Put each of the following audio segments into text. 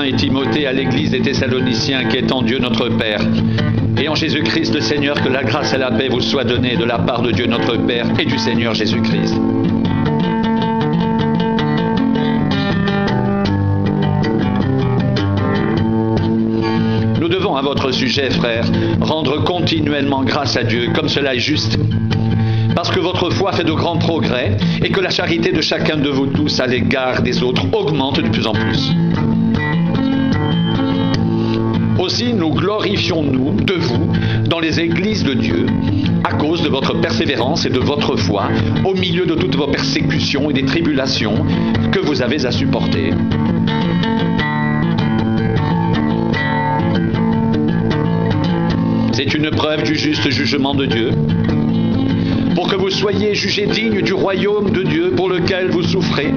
Sylvain et Timothée à l'église des Thessaloniciens qui est en Dieu notre Père. Et en Jésus-Christ le Seigneur, que la grâce et la paix vous soient données de la part de Dieu notre Père et du Seigneur Jésus-Christ. Nous devons à votre sujet, frères, rendre continuellement grâce à Dieu, comme cela est juste. Parce que votre foi fait de grands progrès et que la charité de chacun de vous tous à l'égard des autres augmente de plus en plus. Aussi nous glorifions-nous de vous dans les églises de Dieu à cause de votre persévérance et de votre foi au milieu de toutes vos persécutions et des tribulations que vous avez à supporter. C'est une preuve du juste jugement de Dieu, pour que vous soyez jugés dignes du royaume de Dieu pour lequel vous souffrez,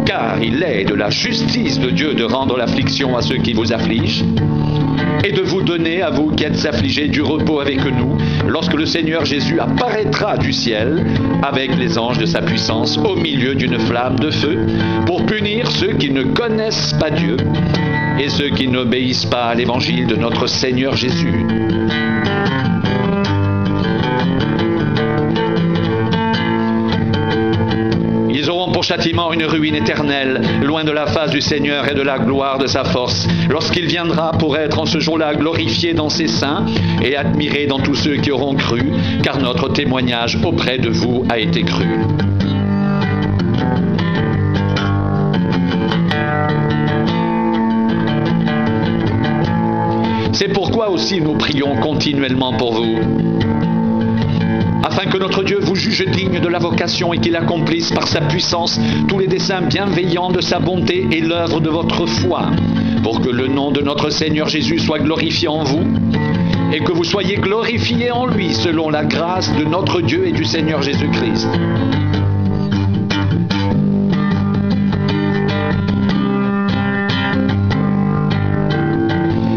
car il est de la justice de Dieu de rendre l'affliction à ceux qui vous affligent, et de vous donner, à vous qui êtes affligés, du repos avec nous, lorsque le Seigneur Jésus apparaîtra du ciel avec les anges de sa puissance au milieu d'une flamme de feu, pour punir ceux qui ne connaissent pas Dieu et ceux qui n'obéissent pas à l'évangile de notre Seigneur Jésus. Pour châtiment une ruine éternelle, loin de la face du Seigneur et de la gloire de sa force, lorsqu'il viendra pour être en ce jour-là glorifié dans ses saints et admiré dans tous ceux qui auront cru, car notre témoignage auprès de vous a été cru. C'est pourquoi aussi nous prions continuellement pour vous, afin que notre Dieu vous juge digne de la vocation et qu'il accomplisse par sa puissance tous les desseins bienveillants de sa bonté et l'œuvre de votre foi, pour que le nom de notre Seigneur Jésus soit glorifié en vous et que vous soyez glorifiés en lui selon la grâce de notre Dieu et du Seigneur Jésus-Christ.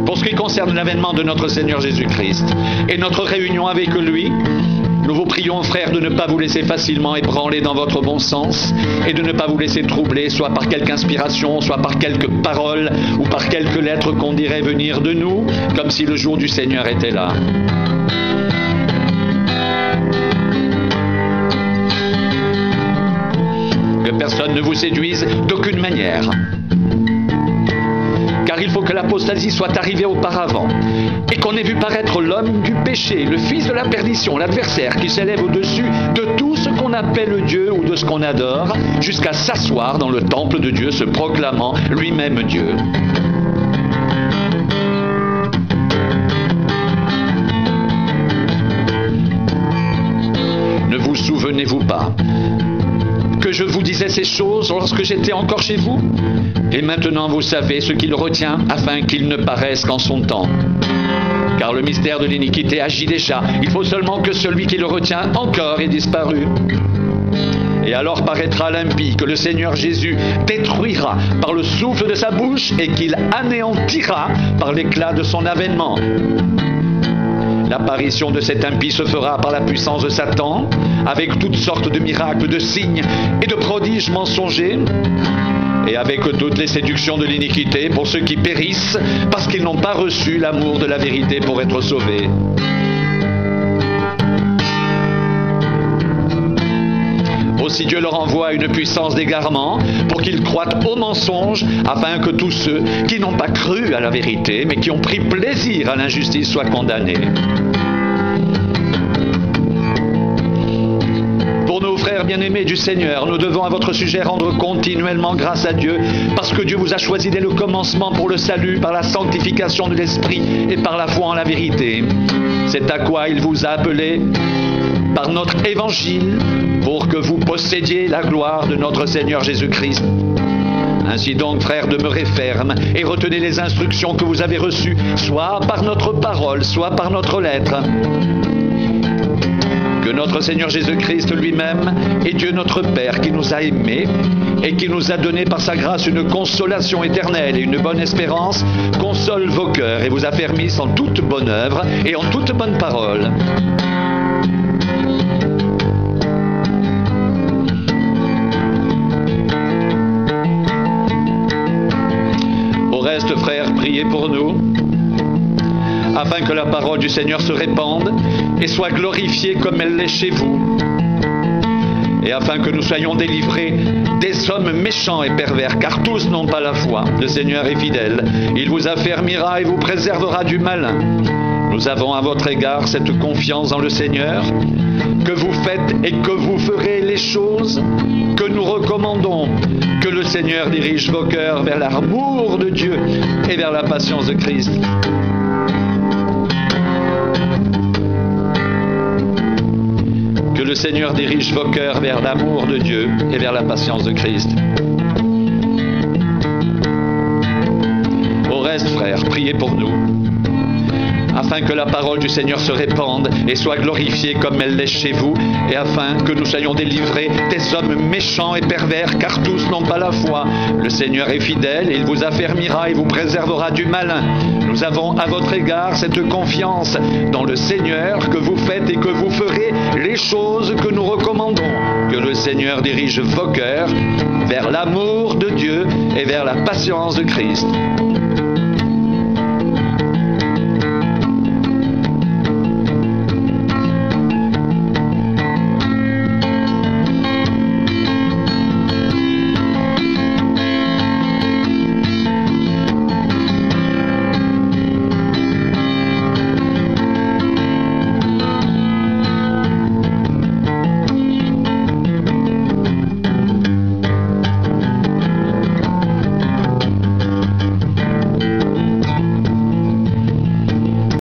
Pour ce qui concerne l'avènement de notre Seigneur Jésus-Christ et notre réunion avec lui, nous vous prions, frères, de ne pas vous laisser facilement ébranler dans votre bon sens et de ne pas vous laisser troubler, soit par quelque inspiration, soit par quelques paroles ou par quelques lettres qu'on dirait venir de nous, comme si le jour du Seigneur était là. Que personne ne vous séduise d'aucune manière. Car il faut que l'apostasie soit arrivée auparavant, et qu'on ait vu paraître l'homme du péché, le fils de la perdition, l'adversaire qui s'élève au-dessus de tout ce qu'on appelle Dieu ou de ce qu'on adore, jusqu'à s'asseoir dans le temple de Dieu, se proclamant lui-même Dieu. Ne vous souvenez-vous pas que je vous disais ces choses lorsque j'étais encore chez vous? Et maintenant vous savez ce qu'il retient afin qu'il ne paraisse qu'en son temps. Car le mystère de l'iniquité agit déjà. Il faut seulement que celui qui le retient encore ait disparu. Et alors paraîtra l'impie que le Seigneur Jésus détruira par le souffle de sa bouche et qu'il anéantira par l'éclat de son avènement. L'apparition de cet impie se fera par la puissance de Satan, avec toutes sortes de miracles, de signes et de prodiges mensongers, et avec toutes les séductions de l'iniquité pour ceux qui périssent, parce qu'ils n'ont pas reçu l'amour de la vérité pour être sauvés. Aussi Dieu leur envoie une puissance d'égarement pour qu'ils croient au mensonge, afin que tous ceux qui n'ont pas cru à la vérité, mais qui ont pris plaisir à l'injustice soient condamnés. Pour nos frères bien-aimés du Seigneur, nous devons à votre sujet rendre continuellement grâce à Dieu, parce que Dieu vous a choisi dès le commencement pour le salut, par la sanctification de l'Esprit et par la foi en la vérité. C'est à quoi il vous a appelé par notre évangile, pour que vous possédiez la gloire de notre Seigneur Jésus-Christ. Ainsi donc, frères, demeurez fermes et retenez les instructions que vous avez reçues, soit par notre parole, soit par notre lettre. Que notre Seigneur Jésus-Christ lui-même et Dieu notre Père, qui nous a aimés et qui nous a donné par sa grâce une consolation éternelle et une bonne espérance, console vos cœurs et vous affermisse en toute bonne œuvre et en toute bonne parole. afin que la parole du Seigneur se répande et soit glorifiée comme elle l'est chez vous, et afin que nous soyons délivrés des hommes méchants et pervers, car tous n'ont pas la foi. Le Seigneur est fidèle, il vous affermira et vous préservera du malin. Nous avons à votre égard cette confiance dans le Seigneur, que vous faites et que vous ferez les choses que nous recommandons. Que le Seigneur dirige vos cœurs vers l'amour de Dieu et vers la patience de Christ. Que le Seigneur dirige vos cœurs vers l'amour de Dieu et vers la patience de Christ. Au reste, frères, priez pour nous, afin que la parole du Seigneur se répande et soit glorifiée comme elle l'est chez vous, et afin que nous soyons délivrés des hommes méchants et pervers, car tous n'ont pas la foi. Le Seigneur est fidèle, il vous affermira et vous préservera du malin. Nous avons à votre égard cette confiance dans le Seigneur, que vous faites et que vous ferez les choses que nous recommandons. Que le Seigneur dirige vos cœurs vers l'amour de Dieu et vers la patience de Christ.